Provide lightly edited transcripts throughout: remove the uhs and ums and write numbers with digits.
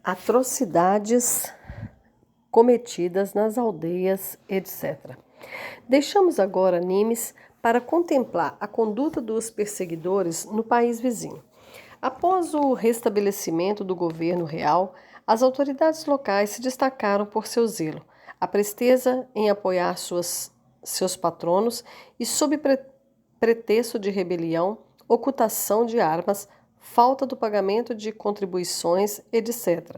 atrocidades cometidas nas aldeias, etc. Deixamos agora Nimes para contemplar a conduta dos perseguidores no país vizinho. Após o restabelecimento do governo real, as autoridades locais se destacaram por seu zelo, a presteza em apoiar seus patronos e, sob pretexto de rebelião, ocultação de armas, falta do pagamento de contribuições, etc.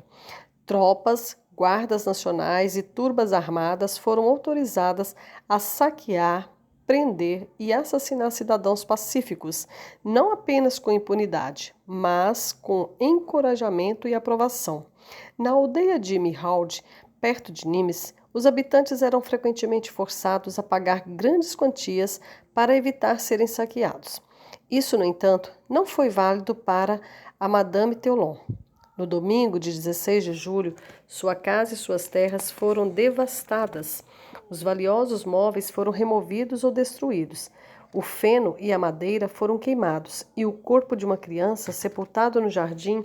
Tropas, guardas nacionais e turbas armadas foram autorizadas a saquear, prender e assassinar cidadãos pacíficos, não apenas com impunidade, mas com encorajamento e aprovação. Na aldeia de Mihaud, perto de Nimes, os habitantes eram frequentemente forçados a pagar grandes quantias para evitar serem saqueados. Isso, no entanto, não foi válido para a Madame Teulon. No domingo de 16 de julho, sua casa e suas terras foram devastadas. Os valiosos móveis foram removidos ou destruídos. O feno e a madeira foram queimados e o corpo de uma criança sepultado no jardim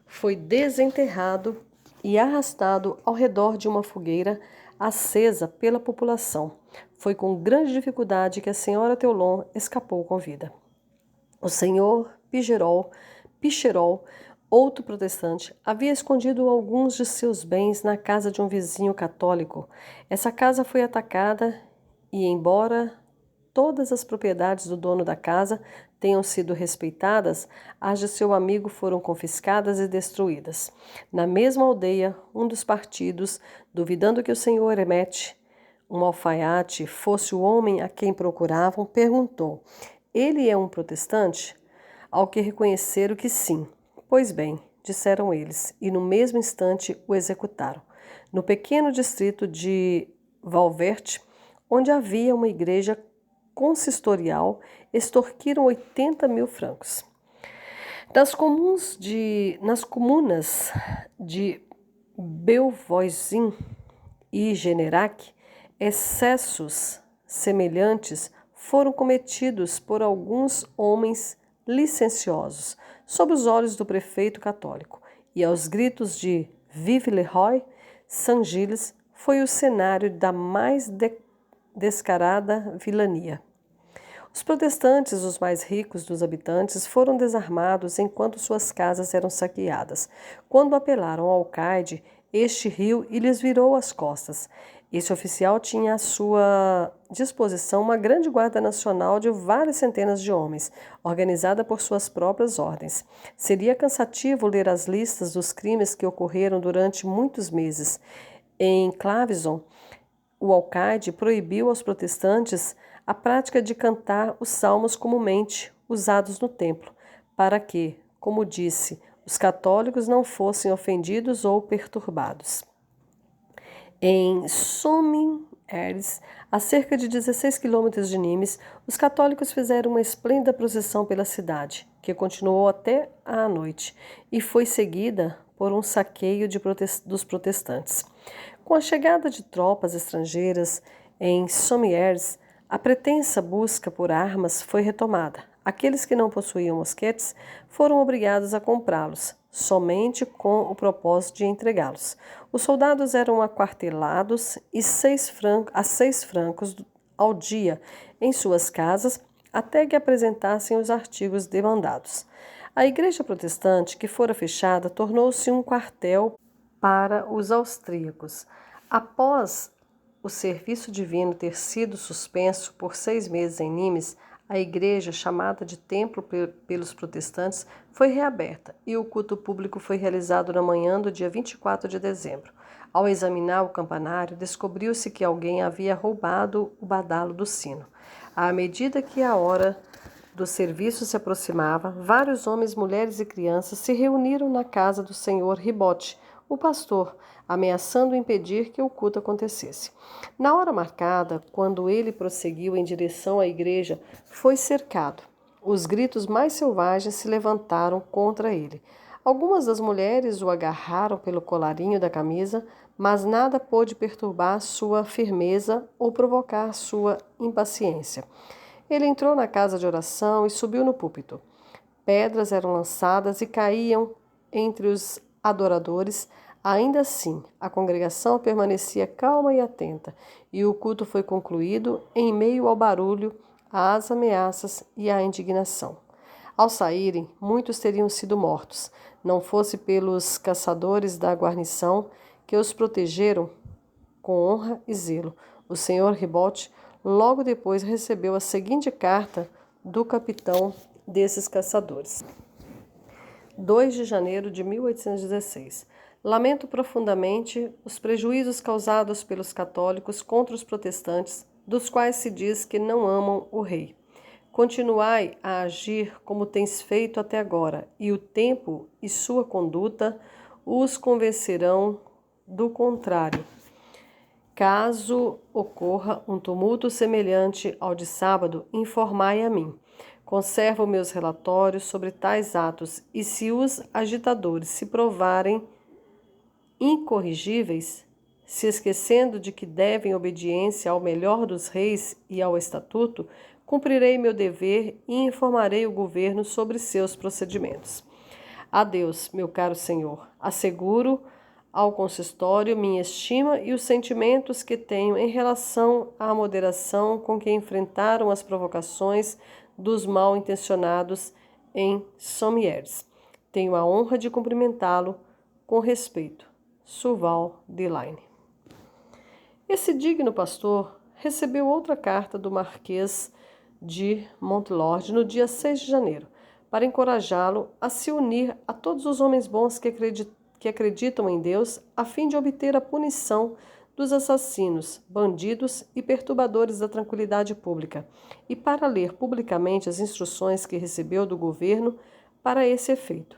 foi desenterrado e arrastado ao redor de uma fogueira acesa pela população. Foi com grande dificuldade que a senhora Teulon escapou com vida. O senhor Picherol, outro protestante, havia escondido alguns de seus bens na casa de um vizinho católico. Essa casa foi atacada e, embora todas as propriedades do dono da casa tenham sido respeitadas, as de seu amigo foram confiscadas e destruídas. Na mesma aldeia, um dos partidos, duvidando que o senhor Emmet, um alfaiate, fosse o homem a quem procuravam, perguntou: "Ele é um protestante?" Ao que reconheceram que sim. Pois bem, disseram eles, e no mesmo instante o executaram. No pequeno distrito de Valverte, onde havia uma igreja consistorial, extorquiram 80.000 francos. Nas comunas de Beauvoisin e Generac, excessos semelhantes foram cometidos por alguns homens licenciosos, sob os olhos do prefeito católico, e aos gritos de Vive le Roi, Saint-Gilles foi o cenário da mais descarada vilania. Os protestantes, os mais ricos dos habitantes, foram desarmados enquanto suas casas eram saqueadas. Quando apelaram ao alcaide, este riu e lhes virou as costas. Esse oficial tinha à sua disposição uma grande guarda nacional de várias centenas de homens, organizada por suas próprias ordens. Seria cansativo ler as listas dos crimes que ocorreram durante muitos meses. Em Clavison, o alcaide proibiu aos protestantes a prática de cantar os salmos comumente usados no templo, para que, como disse, os católicos não fossem ofendidos ou perturbados. Em Sommers, a cerca de 16 quilômetros de Nimes, os católicos fizeram uma esplêndida procissão pela cidade, que continuou até à noite, e foi seguida por um saqueio dos protestantes. Com a chegada de tropas estrangeiras em Sommers, a pretensa busca por armas foi retomada. Aqueles que não possuíam mosquetes foram obrigados a comprá-los, somente com o propósito de entregá-los. Os soldados eram aquartelados a 6 francos ao dia em suas casas até que apresentassem os artigos demandados. A igreja protestante, que fora fechada, tornou-se um quartel para os austríacos. Após o serviço divino ter sido suspenso por 6 meses em Nimes, a igreja, chamada de templo pelos protestantes, foi reaberta e o culto público foi realizado na manhã do dia 24 de dezembro. Ao examinar o campanário, descobriu-se que alguém havia roubado o badalo do sino. À medida que a hora do serviço se aproximava, vários homens, mulheres e crianças se reuniram na casa do senhor Ribot, o pastor, ameaçando impedir que o culto acontecesse. Na hora marcada, quando ele prosseguiu em direção à igreja, foi cercado. Os gritos mais selvagens se levantaram contra ele. Algumas das mulheres o agarraram pelo colarinho da camisa, mas nada pôde perturbar sua firmeza ou provocar sua impaciência. Ele entrou na casa de oração e subiu no púlpito. Pedras eram lançadas e caíam entre os adoradores, ainda assim a congregação permanecia calma e atenta, e o culto foi concluído em meio ao barulho, às ameaças e à indignação. Ao saírem, muitos teriam sido mortos, não fosse pelos caçadores da guarnição que os protegeram com honra e zelo. O senhor Ribot logo depois recebeu a seguinte carta do capitão desses caçadores. 2 de janeiro de 1816. Lamento profundamente os prejuízos causados pelos católicos contra os protestantes, dos quais se diz que não amam o rei. Continuai a agir como tens feito até agora, e o tempo e sua conduta os convencerão do contrário. Caso ocorra um tumulto semelhante ao de sábado, informai a mim. Conservo meus relatórios sobre tais atos, e se os agitadores se provarem incorrigíveis, se esquecendo de que devem obediência ao melhor dos reis e ao estatuto, cumprirei meu dever e informarei o governo sobre seus procedimentos. Adeus, meu caro senhor. Asseguro ao consistório minha estima e os sentimentos que tenho em relação à moderação com que enfrentaram as provocações dos mal-intencionados em Sommières. Tenho a honra de cumprimentá-lo com respeito. Suval Delaine. Esse digno pastor recebeu outra carta do Marquês de Montlord no dia 6 de janeiro, para encorajá-lo a se unir a todos os homens bons que acreditam em Deus, a fim de obter a punição dos assassinos, bandidos e perturbadores da tranquilidade pública, e para ler publicamente as instruções que recebeu do governo para esse efeito.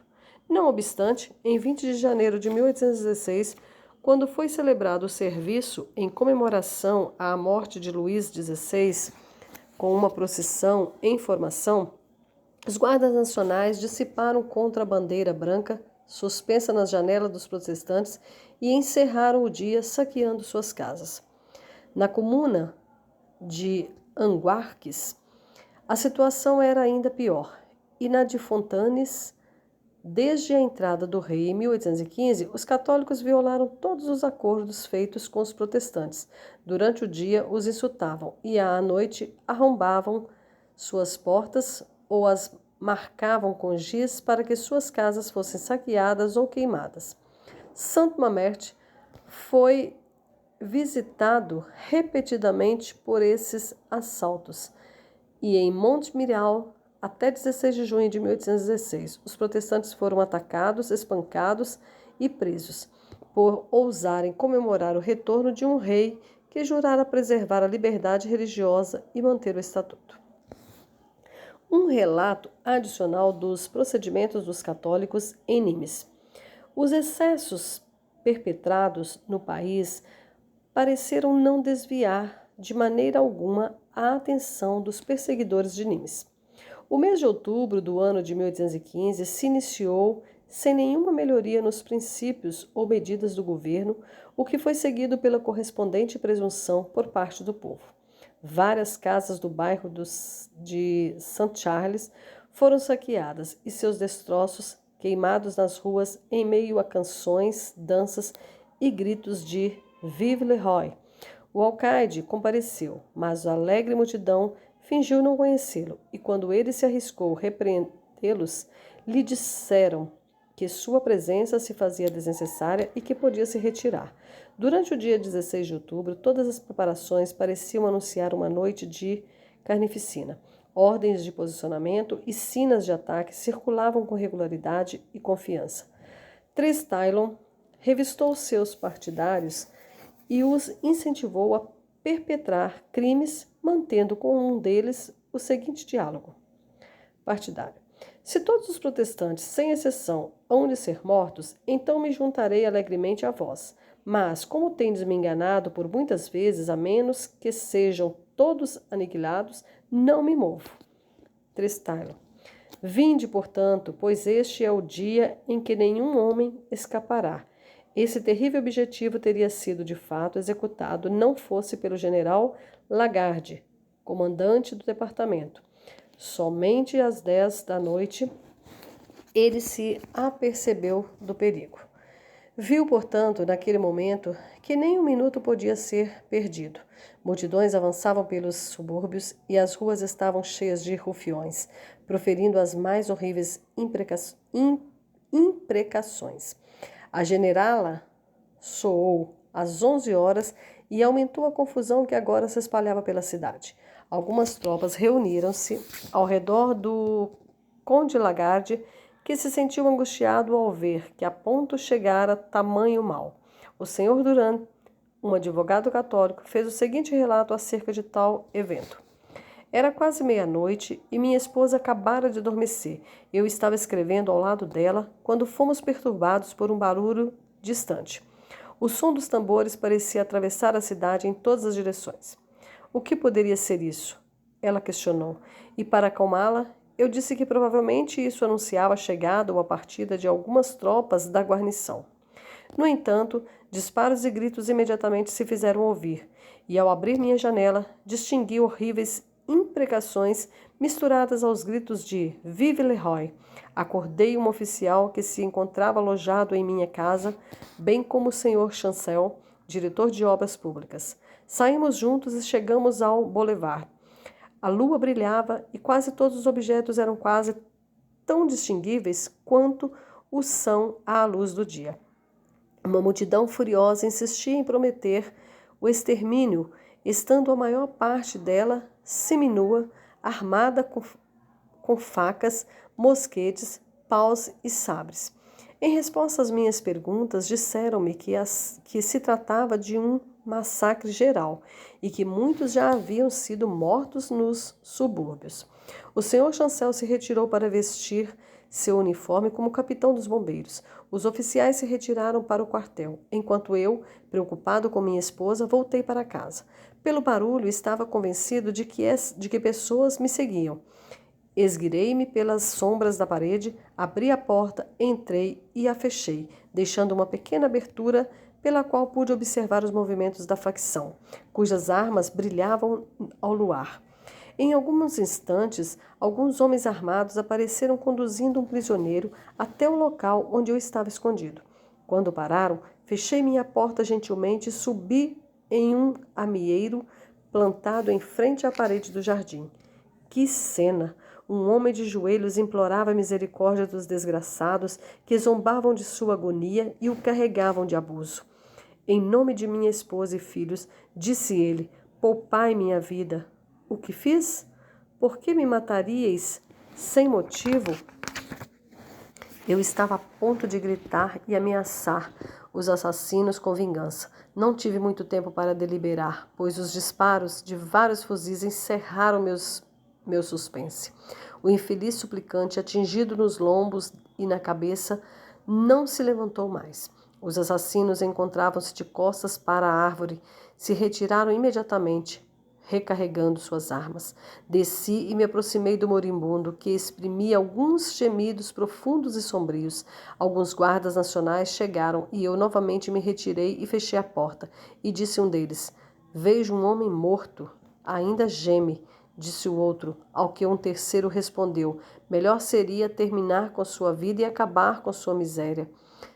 Não obstante, em 20 de janeiro de 1816, quando foi celebrado o serviço em comemoração à morte de Luís XVI, com uma procissão em formação, os guardas nacionais dissiparam contra a bandeira branca, suspensa nas janelas dos protestantes, e encerraram o dia saqueando suas casas. Na comuna de Anguarques, a situação era ainda pior, e na de Fontanes, desde a entrada do rei em 1815, os católicos violaram todos os acordos feitos com os protestantes. Durante o dia os insultavam e à noite arrombavam suas portas ou as marcavam com giz para que suas casas fossem saqueadas ou queimadas. Saint-Mamert foi visitado repetidamente por esses assaltos e em Montmirail, até 16 de junho de 1816, os protestantes foram atacados, espancados e presos por ousarem comemorar o retorno de um rei que jurara preservar a liberdade religiosa e manter o estatuto. Um relato adicional dos procedimentos dos católicos em Nimes. Os excessos perpetrados no país pareceram não desviar de maneira alguma a atenção dos perseguidores de Nimes. O mês de outubro do ano de 1815 se iniciou sem nenhuma melhoria nos princípios ou medidas do governo, o que foi seguido pela correspondente presunção por parte do povo. Várias casas do bairro de St. Charles foram saqueadas e seus destroços queimados nas ruas em meio a canções, danças e gritos de Vive le Roi. O alcaide compareceu, mas a alegre multidão fingiu não conhecê-lo, e quando ele se arriscou repreendê-los, lhe disseram que sua presença se fazia desnecessária e que podia se retirar. Durante o dia 16 de outubro, todas as preparações pareciam anunciar uma noite de carnificina. Ordens de posicionamento e sinas de ataque circulavam com regularidade e confiança. Trestaillon revistou seus partidários e os incentivou a perpetrar crimes, mantendo com um deles o seguinte diálogo partidário. Se todos os protestantes, sem exceção, hão de ser mortos, então me juntarei alegremente a vós. Mas, como tendes me enganado por muitas vezes, a menos que sejam todos aniquilados, não me movo. Trestaillon. Vinde, portanto, pois este é o dia em que nenhum homem escapará. Esse terrível objetivo teria sido, de fato, executado não fosse pelo general Lagarde, comandante do departamento. Somente às 10 da noite ele se apercebeu do perigo. Viu, portanto, naquele momento, que nem um minuto podia ser perdido. Multidões avançavam pelos subúrbios e as ruas estavam cheias de rufiões, proferindo as mais horríveis imprecações. A generala soou às 11 horas e aumentou a confusão que agora se espalhava pela cidade. Algumas tropas reuniram-se ao redor do conde Lagarde, que se sentiu angustiado ao ver que a ponto chegara tamanho mal. O senhor Durand, um advogado católico, fez o seguinte relato acerca de tal evento. Era quase meia-noite e minha esposa acabara de adormecer. Eu estava escrevendo ao lado dela quando fomos perturbados por um barulho distante. O som dos tambores parecia atravessar a cidade em todas as direções. O que poderia ser isso? Ela questionou, e para acalmá-la, eu disse que provavelmente isso anunciava a chegada ou a partida de algumas tropas da guarnição. No entanto, disparos e gritos imediatamente se fizeram ouvir, e ao abrir minha janela, distingui horríveis imprecações misturadas aos gritos de Vive le Roi. Acordei um oficial que se encontrava alojado em minha casa, bem como o senhor Chancel, diretor de obras públicas. Saímos juntos e chegamos ao Boulevard. A lua brilhava e quase todos os objetos eram quase tão distinguíveis quanto o são à luz do dia. Uma multidão furiosa insistia em prometer o extermínio, estando a maior parte dela seminua, armada com facas, mosquetes, paus e sabres. Em resposta às minhas perguntas, disseram-me que se tratava de um massacre geral e que muitos já haviam sido mortos nos subúrbios. O senhor Chancel se retirou para vestir seu uniforme como capitão dos bombeiros. Os oficiais se retiraram para o quartel, enquanto eu, preocupado com minha esposa, voltei para casa. Pelo barulho, estava convencido de que pessoas me seguiam. Esgueirei-me pelas sombras da parede, abri a porta, entrei e a fechei, deixando uma pequena abertura pela qual pude observar os movimentos da facção, cujas armas brilhavam ao luar. Em alguns instantes, alguns homens armados apareceram conduzindo um prisioneiro até o local onde eu estava escondido. Quando pararam, fechei minha porta gentilmente e subi em um amieiro plantado em frente à parede do jardim. Que cena! Um homem de joelhos implorava a misericórdia dos desgraçados que zombavam de sua agonia e o carregavam de abuso. Em nome de minha esposa e filhos, disse ele, poupai minha vida. O que fiz? Por que me mataríeis sem motivo? Eu estava a ponto de gritar e ameaçar os assassinos com vingança. Não tive muito tempo para deliberar, pois os disparos de vários fuzis encerraram meu suspense. O infeliz suplicante, atingido nos lombos e na cabeça, não se levantou mais. Os assassinos encontravam-se de costas para a árvore, se retiraram imediatamente, recarregando suas armas. Desci e me aproximei do moribundo, que exprimia alguns gemidos profundos e sombrios. Alguns guardas nacionais chegaram e eu novamente me retirei e fechei a porta. E disse um deles, vejo um homem morto, ainda geme. Disse o outro, ao que um terceiro respondeu, melhor seria terminar com sua vida e acabar com sua miséria.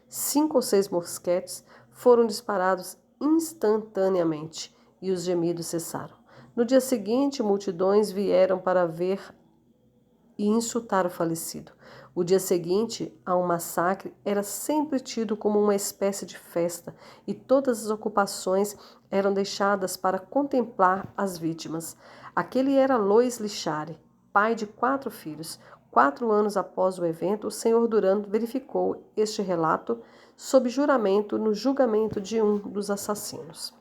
5 ou 6 mosquetes foram disparados instantaneamente e os gemidos cessaram. No dia seguinte, multidões vieram para ver e insultar o falecido. O dia seguinte a um massacre era sempre tido como uma espécie de festa e todas as ocupações eram deixadas para contemplar as vítimas. Aquele era Lois Lichari, pai de 4 filhos. 4 anos após o evento, o senhor Durand verificou este relato sob juramento no julgamento de um dos assassinos.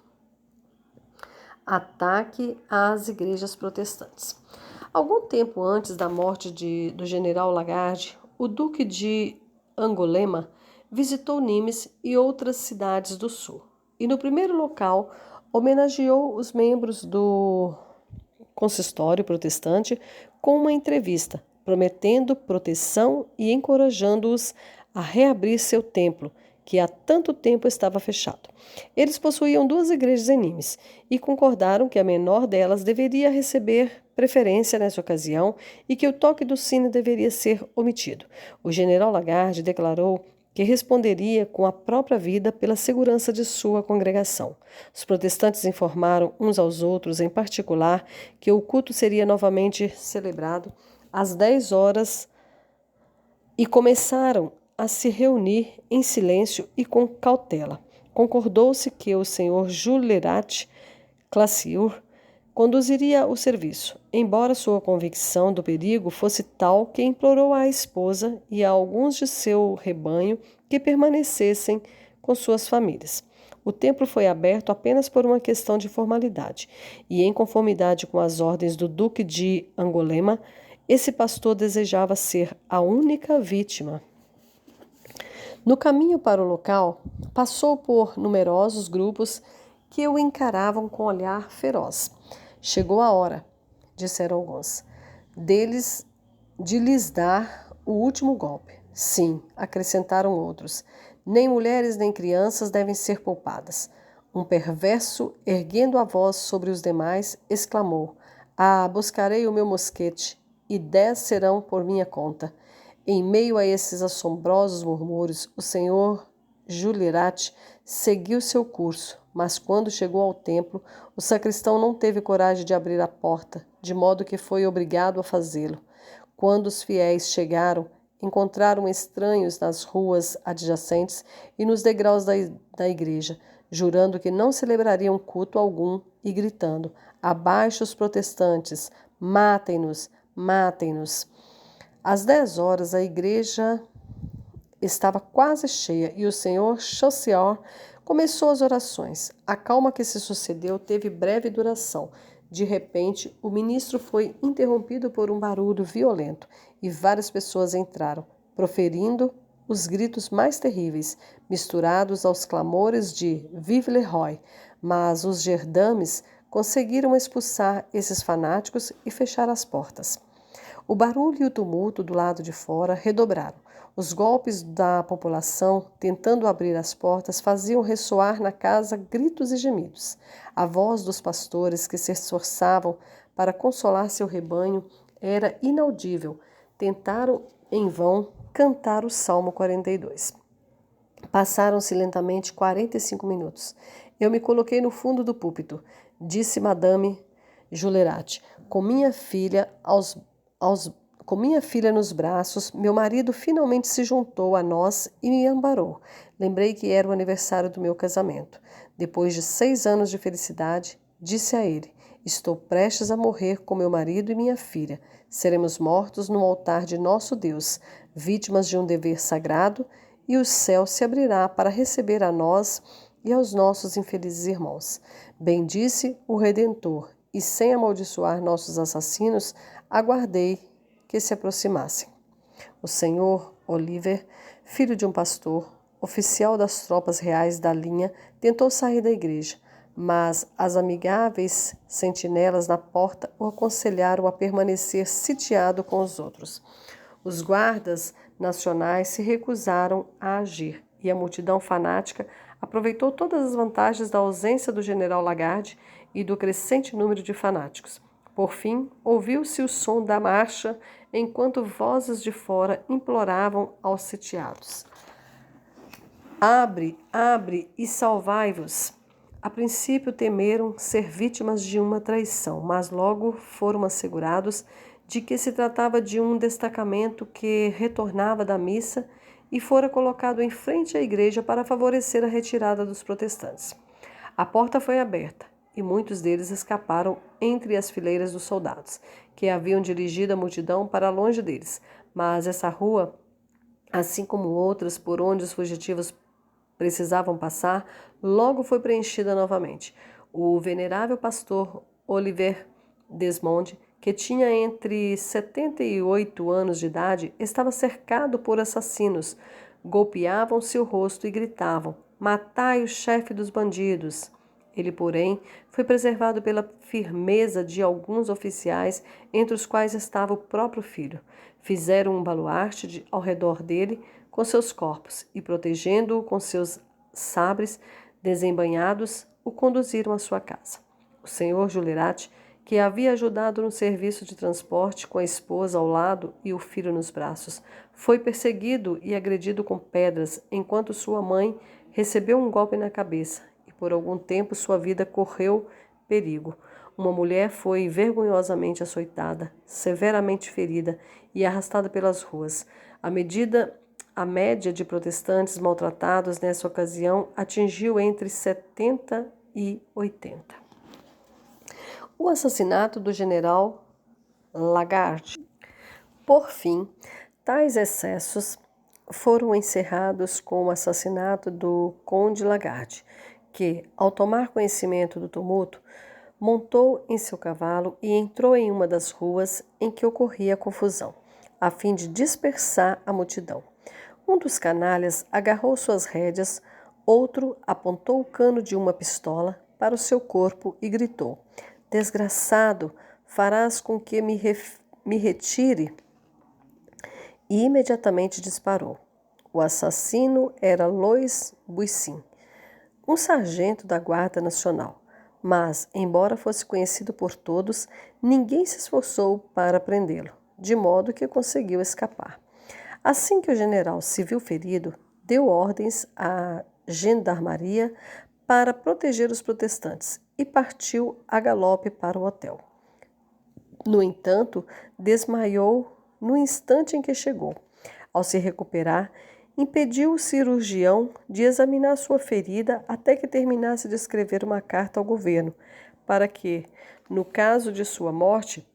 Ataque às igrejas protestantes. Algum tempo antes da morte do general Lagarde, o duque de Angulema visitou Nimes e outras cidades do sul. E no primeiro local, homenageou os membros do consistório protestante com uma entrevista, prometendo proteção e encorajando-os a reabrir seu templo, que há tanto tempo estava fechado. Eles possuíam 2 igrejas em Nimes e concordaram que a menor delas deveria receber preferência nessa ocasião e que o toque do sino deveria ser omitido. O general Lagarde declarou que responderia com a própria vida pela segurança de sua congregação. Os protestantes informaram uns aos outros, em particular, que o culto seria novamente celebrado às 10 horas e começaram a se reunir em silêncio e com cautela. Concordou-se que o senhor Julerat Classiur conduziria o serviço, embora sua convicção do perigo fosse tal que implorou à esposa e a alguns de seu rebanho que permanecessem com suas famílias. O templo foi aberto apenas por uma questão de formalidade, e em conformidade com as ordens do duque de Angulema, esse pastor desejava ser a única vítima. No caminho para o local, passou por numerosos grupos que o encaravam com olhar feroz. Chegou a hora, disseram alguns, de lhes dar o último golpe. Sim, acrescentaram outros, nem mulheres nem crianças devem ser poupadas. Um perverso, erguendo a voz sobre os demais, exclamou: Ah, buscarei o meu mosquete, e 10 serão por minha conta. Em meio a esses assombrosos murmúrios, o senhor Julerat seguiu seu curso, mas quando chegou ao templo, o sacristão não teve coragem de abrir a porta, de modo que foi obrigado a fazê-lo. Quando os fiéis chegaram, encontraram estranhos nas ruas adjacentes e nos degraus da igreja, jurando que não celebrariam culto algum e gritando: Abaixo os protestantes! Matem-nos! Matem-nos! Às 10 horas, a igreja estava quase cheia e o senhor Chasseur começou as orações. A calma que se sucedeu teve breve duração. De repente, o ministro foi interrompido por um barulho violento e várias pessoas entraram, proferindo os gritos mais terríveis, misturados aos clamores de Vive le Roi. Mas os gendarmes conseguiram expulsar esses fanáticos e fechar as portas. O barulho e o tumulto do lado de fora redobraram. Os golpes da população, tentando abrir as portas, faziam ressoar na casa gritos e gemidos. A voz dos pastores que se esforçavam para consolar seu rebanho era inaudível. Tentaram, em vão, cantar o Salmo 42. Passaram-se lentamente 45 minutos. Eu me coloquei no fundo do púlpito, disse Madame Julerat, com minha filha com minha filha nos braços, meu marido finalmente se juntou a nós e me amparou. Lembrei que era o aniversário do meu casamento. Depois de 6 anos de felicidade, disse a ele: Estou prestes a morrer com meu marido e minha filha. Seremos mortos no altar de nosso Deus, vítimas de um dever sagrado, e o céu se abrirá para receber a nós e aos nossos infelizes irmãos. Bendisse o Redentor, e sem amaldiçoar nossos assassinos, aguardei que se aproximassem. O senhor Oliver, filho de um pastor, oficial das tropas reais da linha, tentou sair da igreja, mas as amigáveis sentinelas na porta o aconselharam a permanecer sitiado com os outros. Os guardas nacionais se recusaram a agir e a multidão fanática aproveitou todas as vantagens da ausência do general Lagarde e do crescente número de fanáticos. Por fim, ouviu-se o som da marcha, enquanto vozes de fora imploravam aos sitiados: Abre, abre e salvai-vos! A princípio temeram ser vítimas de uma traição, mas logo foram assegurados de que se tratava de um destacamento que retornava da missa e fora colocado em frente à igreja para favorecer a retirada dos protestantes. A porta foi aberta e muitos deles escaparam entre as fileiras dos soldados, que haviam dirigido a multidão para longe deles. Mas essa rua, assim como outras por onde os fugitivos precisavam passar, logo foi preenchida novamente. O venerável pastor Oliver Desmond, que tinha entre 70 e 8 anos de idade, estava cercado por assassinos. Golpeavam seu rosto e gritavam: Matai o chefe dos bandidos! Ele, porém, foi preservado pela firmeza de alguns oficiais, entre os quais estava o próprio filho. Fizeram um baluarte ao redor dele com seus corpos e, protegendo-o com seus sabres desembainhados, o conduziram à sua casa. O senhor Julerat, que havia ajudado no serviço de transporte com a esposa ao lado e o filho nos braços. Foi perseguido e agredido com pedras, enquanto sua mãe recebeu um golpe na cabeça e por algum tempo sua vida correu perigo. Uma mulher foi vergonhosamente açoitada, severamente ferida e arrastada pelas ruas. A média de protestantes maltratados nessa ocasião atingiu entre 70 e 80. O assassinato do general Lagarde. Por fim, tais excessos foram encerrados com o assassinato do conde Lagarde, que, ao tomar conhecimento do tumulto, montou em seu cavalo e entrou em uma das ruas em que ocorria a confusão, a fim de dispersar a multidão. Um dos canalhas agarrou suas rédeas, outro apontou o cano de uma pistola para o seu corpo e gritou: "Desgraçado, farás com que me retire?" E imediatamente disparou. O assassino era Louis Buisson, um sargento da Guarda Nacional. Mas, embora fosse conhecido por todos, ninguém se esforçou para prendê-lo, de modo que conseguiu escapar. Assim que o general se viu ferido, deu ordens à gendarmaria para proteger os protestantes e partiu a galope para o hotel. No entanto, desmaiou no instante em que chegou. Ao se recuperar, impediu o cirurgião de examinar sua ferida até que terminasse de escrever uma carta ao governo, para que, no caso de sua morte,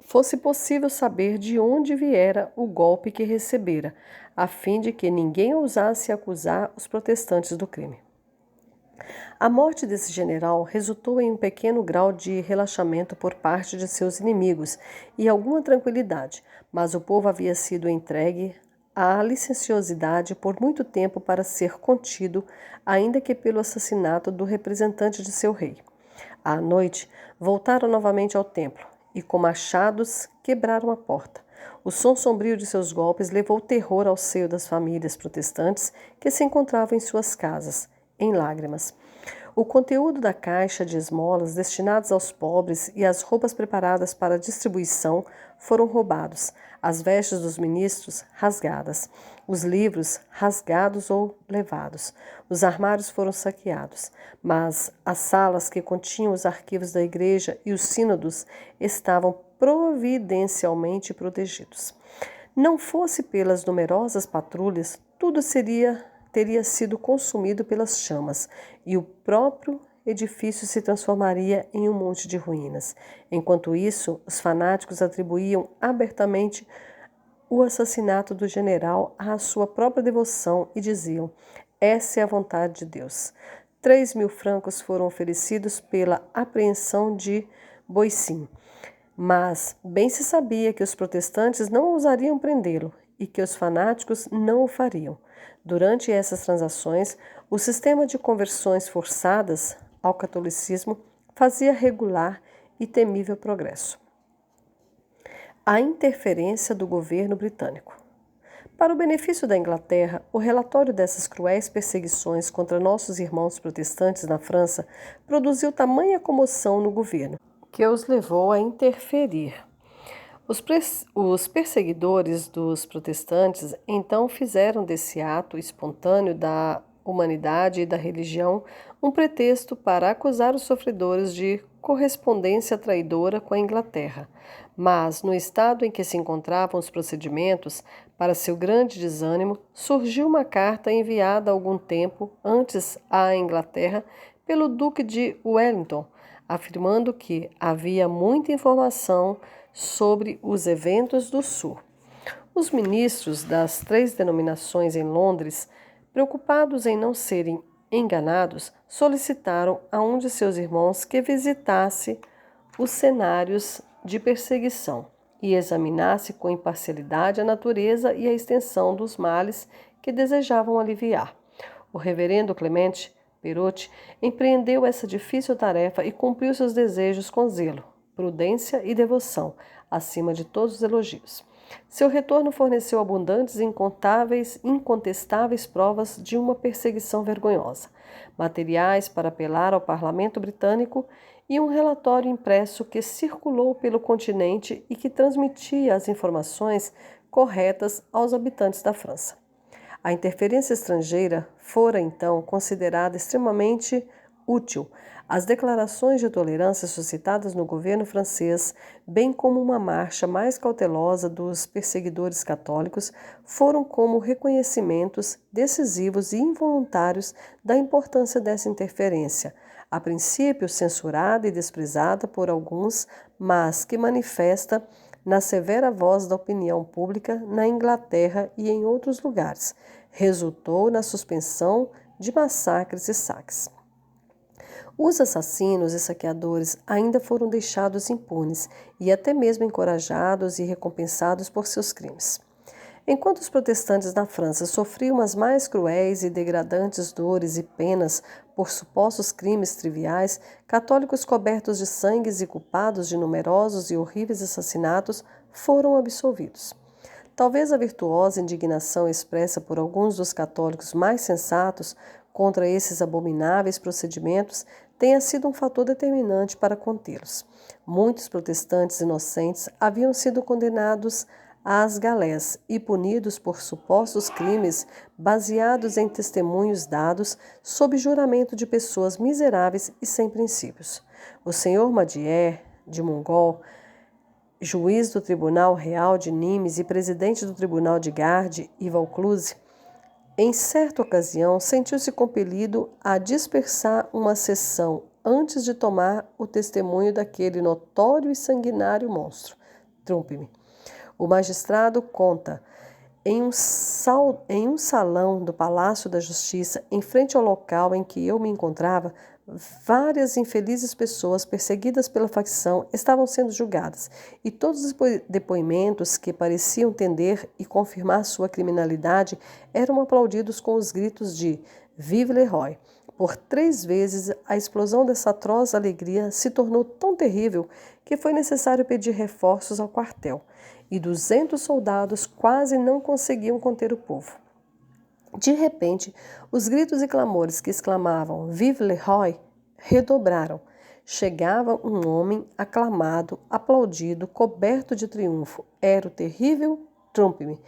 fosse possível saber de onde viera o golpe que recebera, a fim de que ninguém ousasse acusar os protestantes do crime. A morte desse general resultou em um pequeno grau de relaxamento por parte de seus inimigos e alguma tranquilidade, mas o povo havia sido entregue à licenciosidade por muito tempo para ser contido, ainda que pelo assassinato do representante de seu rei. À noite, voltaram novamente ao templo e, com machados, quebraram a porta. O som sombrio de seus golpes levou terror ao seio das famílias protestantes que se encontravam em suas casas, em lágrimas. O conteúdo da caixa de esmolas destinadas aos pobres e as roupas preparadas para distribuição foram roubados, as vestes dos ministros rasgadas, os livros rasgados ou levados, os armários foram saqueados, mas as salas que continham os arquivos da igreja e os sínodos estavam providencialmente protegidos. Não fosse pelas numerosas patrulhas, tudo teria sido consumido pelas chamas e o próprio edifício se transformaria em um monte de ruínas. Enquanto isso, os fanáticos atribuíam abertamente o assassinato do general à sua própria devoção e diziam: "Essa é a vontade de Deus." 3.000 francos foram oferecidos pela apreensão de Buisson, mas bem se sabia que os protestantes não ousariam prendê-lo e que os fanáticos não o fariam. Durante essas transações, o sistema de conversões forçadas ao catolicismo fazia regular e temível progresso. A interferência do governo britânico. Para o benefício da Inglaterra, o relatório dessas cruéis perseguições contra nossos irmãos protestantes na França produziu tamanha comoção no governo, que os levou a interferir. Os perseguidores dos protestantes então fizeram desse ato espontâneo da humanidade e da religião um pretexto para acusar os sofredores de correspondência traidora com a Inglaterra. Mas, no estado em que se encontravam os procedimentos, para seu grande desânimo, surgiu uma carta enviada algum tempo antes à Inglaterra pelo Duque de Wellington, afirmando que havia muita informação sobre os eventos do Sul. Os ministros das 3 denominações em Londres, preocupados em não serem enganados, solicitaram a um de seus irmãos que visitasse os cenários de perseguição e examinasse com imparcialidade a natureza e a extensão dos males que desejavam aliviar. O reverendo Clemente Perotti empreendeu essa difícil tarefa e cumpriu seus desejos com zelo, prudência e devoção, acima de todos os elogios. Seu retorno forneceu abundantes e incontestáveis provas de uma perseguição vergonhosa, materiais para apelar ao parlamento britânico e um relatório impresso que circulou pelo continente e que transmitia as informações corretas aos habitantes da França. A interferência estrangeira fora, então, considerada extremamente útil. As declarações de tolerância suscitadas no governo francês, bem como uma marcha mais cautelosa dos perseguidores católicos, foram como reconhecimentos decisivos e involuntários da importância dessa interferência, a princípio censurada e desprezada por alguns, mas que manifesta na severa voz da opinião pública na Inglaterra e em outros lugares, resultou na suspensão de massacres e saques. Os assassinos e saqueadores ainda foram deixados impunes e até mesmo encorajados e recompensados por seus crimes. Enquanto os protestantes na França sofriam as mais cruéis e degradantes dores e penas por supostos crimes triviais, católicos cobertos de sangues e culpados de numerosos e horríveis assassinatos foram absolvidos. Talvez a virtuosa indignação expressa por alguns dos católicos mais sensatos contra esses abomináveis procedimentos tenha sido um fator determinante para contê-los. Muitos protestantes inocentes haviam sido condenados às galés e punidos por supostos crimes baseados em testemunhos dados sob juramento de pessoas miseráveis e sem princípios. O senhor Madier de Mongol, juiz do Tribunal Real de Nimes e presidente do Tribunal de Garde e Vaucluse, em certa ocasião sentiu-se compelido a dispersar uma sessão antes de tomar o testemunho daquele notório e sanguinário monstro. Trumpe-me. O magistrado conta, em um salão do Palácio da Justiça, em frente ao local em que eu me encontrava, várias infelizes pessoas perseguidas pela facção estavam sendo julgadas, e todos os depoimentos que pareciam tender e confirmar sua criminalidade eram aplaudidos com os gritos de Vive le Roi. Por 3 vezes, a explosão dessa atroz alegria se tornou tão terrível que foi necessário pedir reforços ao quartel, e 200 soldados quase não conseguiam conter o povo. De repente, os gritos e clamores que exclamavam Vive le Roi redobraram. Chegava um homem aclamado, aplaudido, coberto de triunfo. Era o terrível Trumpe-me.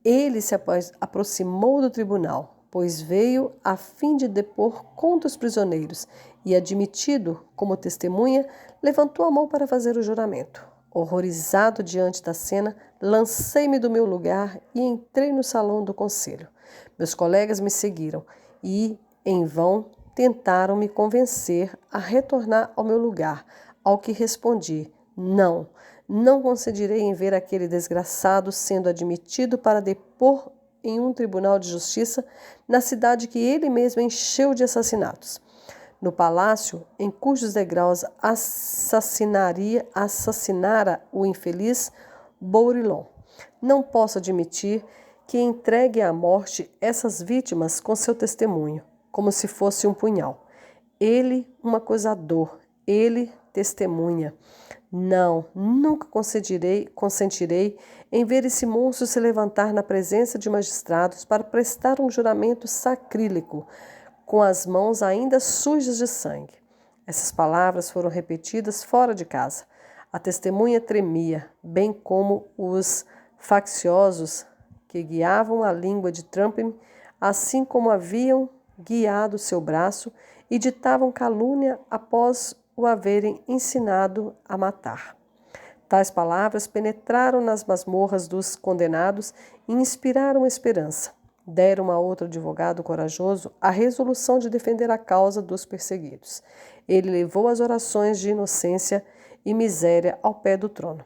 Ele se aproximou do tribunal, pois veio a fim de depor contra os prisioneiros e, admitido como testemunha, levantou a mão para fazer o juramento. Horrorizado diante da cena, lancei-me do meu lugar e entrei no salão do conselho. Meus colegas me seguiram e, em vão, tentaram me convencer a retornar ao meu lugar, ao que respondi: não, não concederei em ver aquele desgraçado sendo admitido para depor em um tribunal de justiça na cidade que ele mesmo encheu de assassinatos. No palácio, em cujos degraus assassinara o infeliz Bourillon. Não posso admitir que entregue à morte essas vítimas com seu testemunho, como se fosse um punhal. Ele, um acusador, ele, testemunha. Não, nunca consentirei em ver esse monstro se levantar na presença de magistrados para prestar um juramento sacrílego, com as mãos ainda sujas de sangue. Essas palavras foram repetidas fora de casa. A testemunha tremia, bem como os facciosos que guiavam a língua de Trumpe, assim como haviam guiado seu braço e ditavam calúnia após o haverem ensinado a matar. Tais palavras penetraram nas masmorras dos condenados e inspiraram esperança. Deram a outro advogado corajoso a resolução de defender a causa dos perseguidos. Ele levou as orações de inocência e miséria ao pé do trono.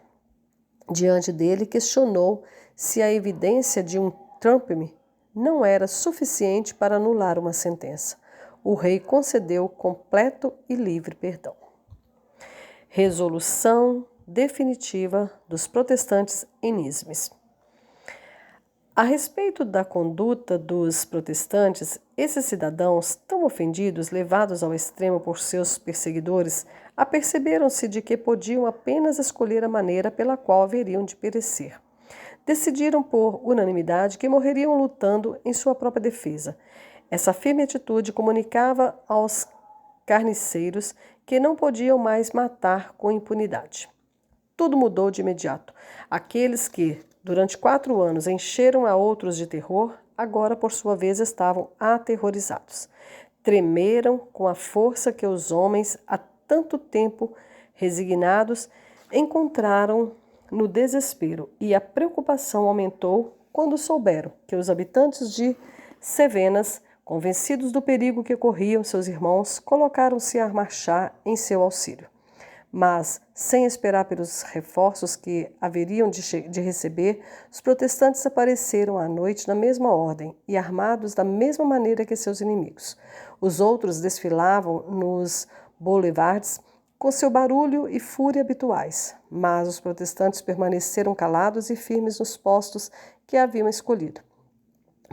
Diante dele, questionou se a evidência de um Trumpe-me não era suficiente para anular uma sentença. O rei concedeu completo e livre perdão. Resolução definitiva dos protestantes em Nismes. A respeito da conduta dos protestantes, esses cidadãos, tão ofendidos, levados ao extremo por seus perseguidores, aperceberam-se de que podiam apenas escolher a maneira pela qual haveriam de perecer. decidiram por unanimidade que morreriam lutando em sua própria defesa. Essa firme atitude comunicava aos carniceiros que não podiam mais matar com impunidade. Tudo mudou de imediato. Aqueles que, durante 4 anos, encheram a outros de terror, agora, por sua vez, estavam aterrorizados. Tremeram com a força que os homens, há tanto tempo resignados, encontraram no desespero, e a preocupação aumentou quando souberam que os habitantes de Cevenas, convencidos do perigo que corriam seus irmãos, colocaram-se a marchar em seu auxílio. Mas, sem esperar pelos reforços que haveriam de receber, os protestantes apareceram à noite na mesma ordem e armados da mesma maneira que seus inimigos. Os outros desfilavam nos boulevards com seu barulho e fúria habituais, mas os protestantes permaneceram calados e firmes nos postos que haviam escolhido.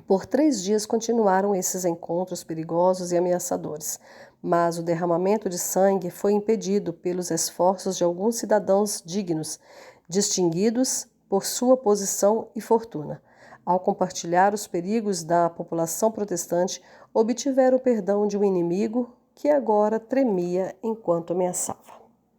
Por 3 dias continuaram esses encontros perigosos e ameaçadores, mas o derramamento de sangue foi impedido pelos esforços de alguns cidadãos dignos, distinguidos por sua posição e fortuna. Ao compartilhar os perigos da população protestante, obtiveram o perdão de um inimigo que agora tremia enquanto ameaçava.